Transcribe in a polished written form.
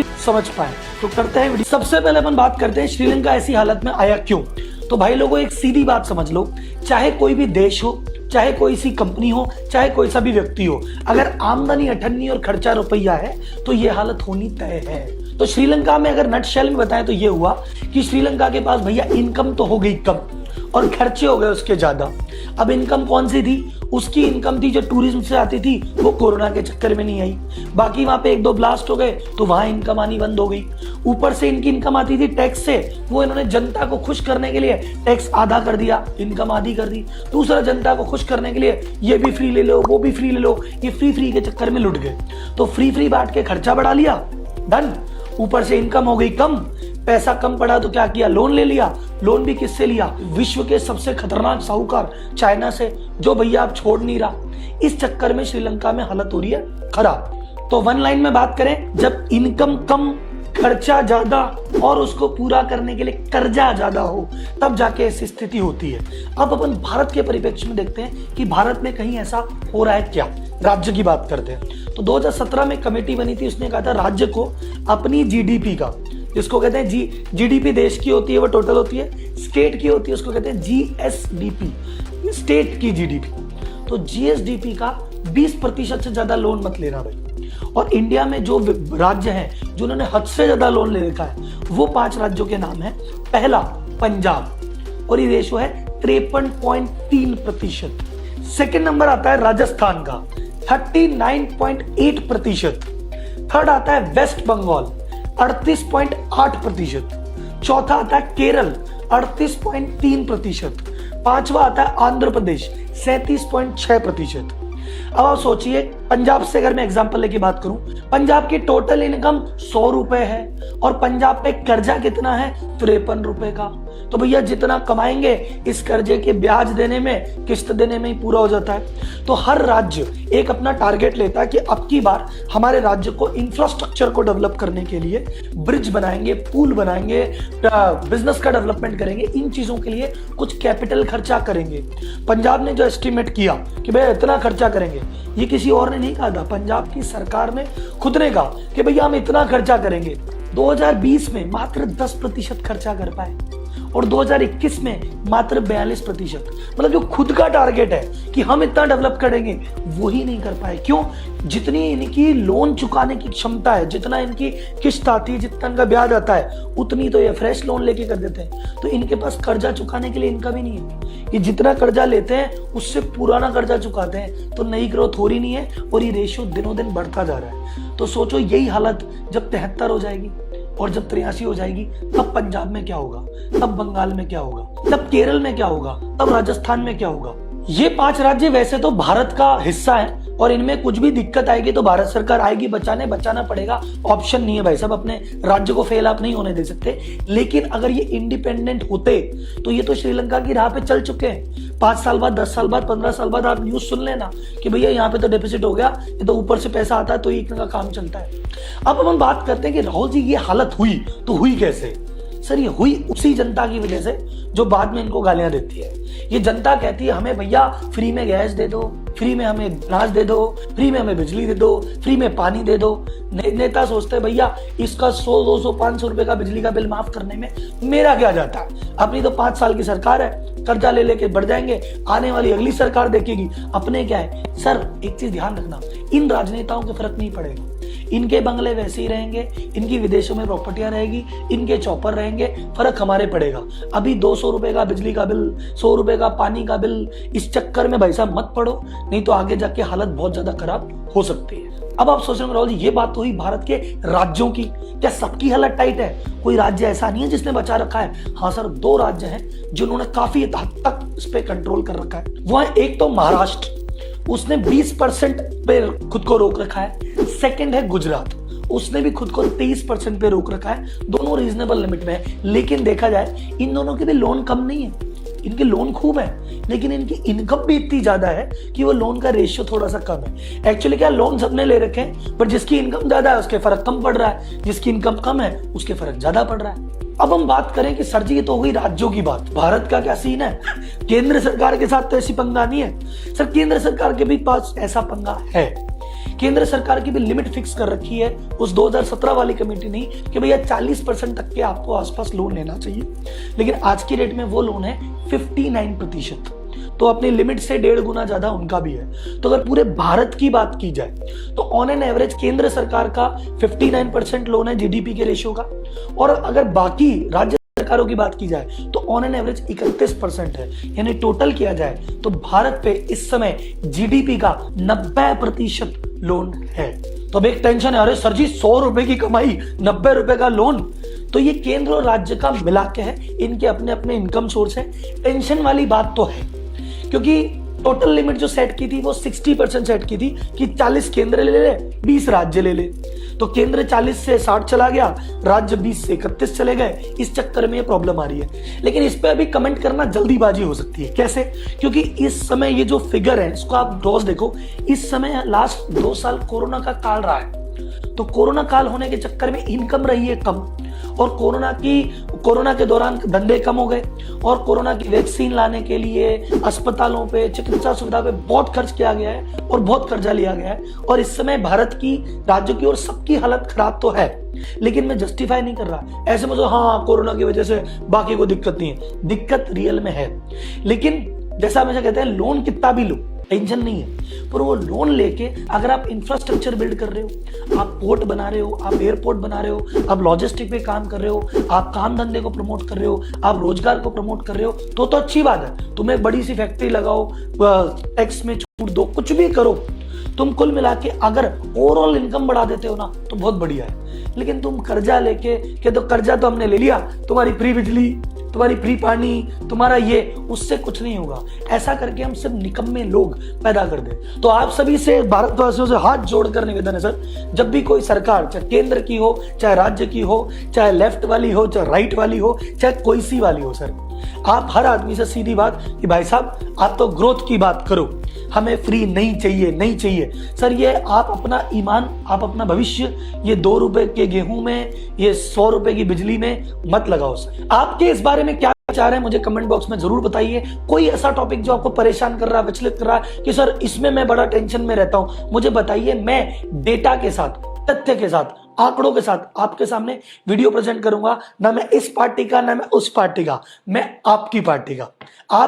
समझ पाए तो करते हैं वीडियो। सबसे पहले अपन बात करते हैं श्रीलंका ऐसी हालत में आया क्यों। तो भाई लोगों एक सीधी बात समझ लो, चाहे कोई भी देश हो, चाहे कोई सी कंपनी हो, चाहे कोई सा भी व्यक्ति हो, अगर आमदनी 98 और खर्चा रुपया है तो ये हालत होनी तय है। तो श्रीलंका में अगर नटशेल में बताएं तो ये हुआ कि श्रीलंका के पास भैया इनकम तो हो गई कम और खर्चे हो गए उसके ज्यादा। अब इनकम कौन सी थी? उसकी इनकम थी जो टूरिज्म से आती थी, वो कोरोना के चक्कर में नहीं आई। बाकी वहां पे एक दो ब्लास्ट हो गए तो वहां इनकम आनी बंद हो गई। ऊपर से इनकी इनकम आती थी टैक्स से, वो इन्होंने जनता को खुश करने के लिए टैक्स आधा कर दिया, इनकम आधी कर दी। दूसरा, जनता को खुश करने के लिए ये भी फ्री ले लो, वो भी फ्री ले लो, ये फ्री के चक्कर में लुट गए। तो फ्री बांट के खर्चा बढ़ा लिया, डन। ऊपर से इनकम हो गई कम, पैसा कम पड़ा तो क्या किया? लोन ले लिया। लोन भी किससे लिया? विश्व के सबसे खतरनाक साहूकार चाइना से, जो भैया आप छोड़ नहीं रहा। इस चक्कर में श्रीलंका में हालत हो रही है खराब। तो वन लाइन में बात करें, जब इनकम कम, खर्चा ज्यादा और उसको पूरा करने के लिए कर्जा ज्यादा हो, तब जाके ऐसी स्थिति होती है। अब अपन भारत के परिप्रेक्ष्य में देखते हैं कि भारत में कहीं ऐसा हो रहा है क्या। राज्य की बात करते हैं तो 2017 में कमेटी बनी थी, उसने कहा था राज्य को अपनी जीडीपी का, जिसको कहते हैं जीडीपी देश की होती है वो टोटल होती है, स्टेट की होती है उसको कहते हैं जीएसडीपी, स्टेट की जीडीपी। तो जीएसडीपी का 20% से ज्यादा लोन मत लेना भाई। और इंडिया में जो राज्य हैं जिन्होंने हद से ज्यादा लोन ले रखा है वो 5 राज्यों के नाम है। पहला पंजाब और ये रेशो है 53.3%। सेकेंड नंबर आता है राजस्थान का 39.8%। थर्ड आता है वेस्ट बंगाल 38.8%। चौथा आता है केरल 38.3%। पांचवा आता है आंध्र प्रदेश 37.6%। अब आप सोचिए, पंजाब से अगर मैं एग्जांपल लेके बात करूं, पंजाब की टोटल इनकम 100 रुपए है और पंजाब पे कर्जा कितना है? 53 रुपए का। तो भैया जितना कमाएंगे इस कर्जे के ब्याज देने में, किस्त देने में ही पूरा हो जाता है। तो हर राज्य एक अपना टारगेट लेता है कि अब की बार हमारे राज्य को इंफ्रास्ट्रक्चर को डेवलप करने के लिए ब्रिज बनाएंगे, पुल बनाएंगे, बिजनेस का डेवलपमेंट करेंगे, इन चीजों के लिए कुछ कैपिटल खर्चा करेंगे। पंजाब ने जो एस्टिमेट किया कि भैया इतना खर्चा करेंगे, ये किसी और ने नहीं कहा था, पंजाब की सरकार ने खुद ने कहा कि भैया हम इतना खर्चा करेंगे। 2020 में मात्र 10% खर्चा कर पाए और 2021 में मात्र 42%। मतलब जो खुद का टारगेट है कि हम इतना डेवलप करेंगे, वो ही नहीं कर पाए। क्यों? जितनी इनकी लोन चुकाने की क्षमता है, जितना इनकी किस्त आती है, जितना इनका ब्याज आता है, उतनी तो ये फ्रेश लोन लेके कर देते हैं। तो इनके पास कर्जा चुकाने के लिए इनकम ही नहीं है। ये जितना कर्जा लेते हैं उससे पुराना कर्जा चुकाते हैं, तो नई ग्रोथ हो रही नहीं है और ये रेशियो दिनों दिन बढ़ता जा रहा है। तो सोचो यही हालत जब 73 हो जाएगी और जब 83 हो जाएगी, तब पंजाब में क्या होगा, तब बंगाल में क्या होगा, तब केरल में क्या होगा, तब राजस्थान में क्या होगा। ये 5 राज्य वैसे तो भारत का हिस्सा है और इनमें कुछ भी दिक्कत आएगी तो भारत सरकार आएगी बचाने, बचाना पड़ेगा, ऑप्शन नहीं है भाई साहब, अपने राज्य को फेल आप नहीं होने दे सकते। लेकिन अगर ये इंडिपेंडेंट होते तो ये तो श्रीलंका की राह पे चल चुके हैं। 5 साल बाद, 10 साल बाद, 15 साल बाद आप न्यूज सुन लेना कि भैया यहाँ पे तो डेफिसिट हो गया, ये तो ऊपर से पैसा आता है तो इतना काम चलता है। अब हम बात करते हैं कि राहुल जी ये हालत हुई तो हुई कैसे? सर ये हुई उसी जनता की वजह से जो बाद में इनको गालियां देती है। ये जनता कहती है हमें भैया फ्री में गैस दे दो, फ्री में हमें अनाज दे दो, फ्री में हमें बिजली दे दो, फ्री में पानी दे दो। नेता सोचते हैं भैया इसका 100, 200, 500 रुपए का बिजली का बिल माफ करने में मेरा क्या जाता है, अपनी तो 5 साल की सरकार है, कर्जा ले लेके बढ़ जाएंगे, आने वाली अगली सरकार देखेगी, अपने क्या है। सर एक चीज ध्यान रखना, इन राजनेताओं के फर्क नहीं पड़ेगा, इनके बंगले वैसे ही रहेंगे, इनकी विदेशों में प्रॉपर्टियां रहेगी, इनके चौपर रहेंगे, फर्क हमारे पड़ेगा। अभी 200 रुपए का बिजली का बिल, 100 रुपए का पानी का बिल, इस चक्कर में भाई साहब मत पड़ो, नहीं तो आगे जाके हालत बहुत ज्यादा खराब हो सकती है। अब आप सोच रहे हो राहुल जी ये बात तो हुई भारत के राज्यों की, क्या सबकी हालत टाइट है? कोई राज्य ऐसा नहीं है जिसने बचा रखा है। हाँ सर, 2 राज्य हैं जिन्होंने काफी हद तक इस पे कंट्रोल कर रखा है। वो है एक तो महाराष्ट्र, उसने 20% पे खुद को रोक रखा है। सेकंड है गुजरात, उसने भी खुद को 23% पे रोक रखा है। दोनों रीजनेबल लिमिट में है, लेकिन देखा जाए इन दोनों के भी लोन कम नहीं है, इनके लोन खूब है, लेकिन इनकी इनकम भी इतनी ज्यादा है कि वो लोन का रेशियो थोड़ा सा कम है। एक्चुअली क्या लोन सबने ले रखे हैं, पर जिसकी इनकम ज्यादा है उसके फर्क कम पड़ रहा है, जिसकी इनकम कम है उसके फर्क ज्यादा पड़ रहा है। अब हम बात करें कि सर जी ये तो हो गई राज्यों की बात, भारत का क्या सीन है? केंद्र सरकार के साथ तो ऐसी पंगा नहीं है। सर केंद्र सरकार के भी पास ऐसा पंगा है केंद्र सरकार की भी लिमिट फिक्स कर रखी है उस 2017 वाली कमेटी ने कि भैया 40% तक के आपको आसपास लोन लेना चाहिए, लेकिन आज की डेट में वो लोन है 59%, तो अपनी लिमिट से 1.5 गुना ज्यादा उनका भी है। तो अगर पूरे भारत की बात की जाए तो ऑन एन एवरेज केंद्र सरकार का 59% लोन है जीडीपी के रेशियो का, और अगर बाकी राज्य सरकारों की बात की जाए तो ऑन एन एवरेज 31% है। यानी टोटल किया जाए तो भारत पे इस समय जीडीपी का 90% लोन है। तो अब एक टेंशन है, अरे सर जी 100 रुपए की कमाई 90 रुपए का लोन, तो ये केंद्र और राज्य का मिला के है, इनके अपने अपने इनकम सोर्स है। टेंशन वाली बात तो है क्योंकि टोटल लिमिट जो सेट की थी वो 60% सेट की थी कि 40 केंद्र ले ले 20 राज्य ले ले, तो केंद्र 40 से 60 चला गया, राज्य 20 से 31 चले गए। इस चक्कर में ये प्रॉब्लम आ रही है। लेकिन इस पे अभी कमेंट करना जल्दीबाजी हो सकती है। कैसे? क्योंकि इस समय ये जो फिगर है इसको आप रोज देखो, इस समय लास्ट 2 साल कोरोना का काल रहा है, तो कोरोना काल होने के चक्कर में इनकम रही है कम, और कोरोना के दौरान धंधे कम हो गए, और कोरोना की वैक्सीन लाने के लिए अस्पतालों पे, चिकित्सा सुविधा पे बहुत खर्च किया गया है और बहुत कर्जा लिया गया है। और इस समय भारत की, राज्यों की और सबकी हालत खराब तो है, लेकिन मैं जस्टिफाई नहीं कर रहा ऐसे मुझे, हाँ कोरोना की वजह से बाकी को दिक्कत नहीं है, दिक्कत रियल में है। लेकिन जैसा हमेशा कहते हैं, लोन कितना भी लो टेंशन नहीं है, पर वो लोन लेके अगर आप इंफ्रास्ट्रक्चर बिल्ड कर रहे हो, आप पोर्ट बना रहे हो, आप एयरपोर्ट बना रहे हो, आप लॉजिस्टिक पे काम कर रहे हो, आप काम धंधे को प्रमोट कर रहे हो, आप रोजगार को प्रमोट कर रहे हो, तो अच्छी बात है। तुम एक बड़ी सी फैक्ट्री लगाओ, टैक्स में छूट दो, कुछ भी करो, तुम कुल मिला के अगर ओवरऑल इनकम बढ़ा देते हो ना तो बहुत बढ़िया है। लेकिन तुम कर्जा लेके के, तो कर्जा तो हमने ले लिया, तुम्हारी फ्री बिजली, तुम्हारी फ्री पानी, तुम्हारा ये, उससे कुछ नहीं होगा। ऐसा करके हम सिर्फ निकम्मे लोग पैदा कर दे। तो आप सभी से, भारतवासियों से हाथ जोड़कर निवेदन है सर, जब भी कोई सरकार, चाहे केंद्र की हो, चाहे राज्य की हो, चाहे लेफ्ट वाली हो, चाहे राइट वाली हो, चाहे कोई सी वाली हो, सर आप हर आदमी से सीधी बात कि भाई साहब आप तो ग्रोथ की बात करो, हमें फ्री नहीं चाहिए, नहीं चाहिए। सर ये आप अपना ईमान, आप अपना भविष्य ये 2 रुपए के गेहूं में, ये 100 रुपए की बिजली में मत लगाओ। सर आपके इस बारे में क्या विचार है मुझे कमेंट बॉक्स में जरूर बताइए। कोई ऐसा टॉपिक जो आपको परेशान कर रहा है, विचलित कर रहा है कि सर इसमें मैं बड़ा टेंशन में रहता हूं, मुझे बताइए। मैं डेटा के साथ, तथ्य के साथ, आंकड़ों के साथ आपके सामने वीडियो प्रेजेंट करूंगा। ना मैं इस पार्टी का, ना मैं उस पार्टी का, मैं आपकी पार्टी का। आप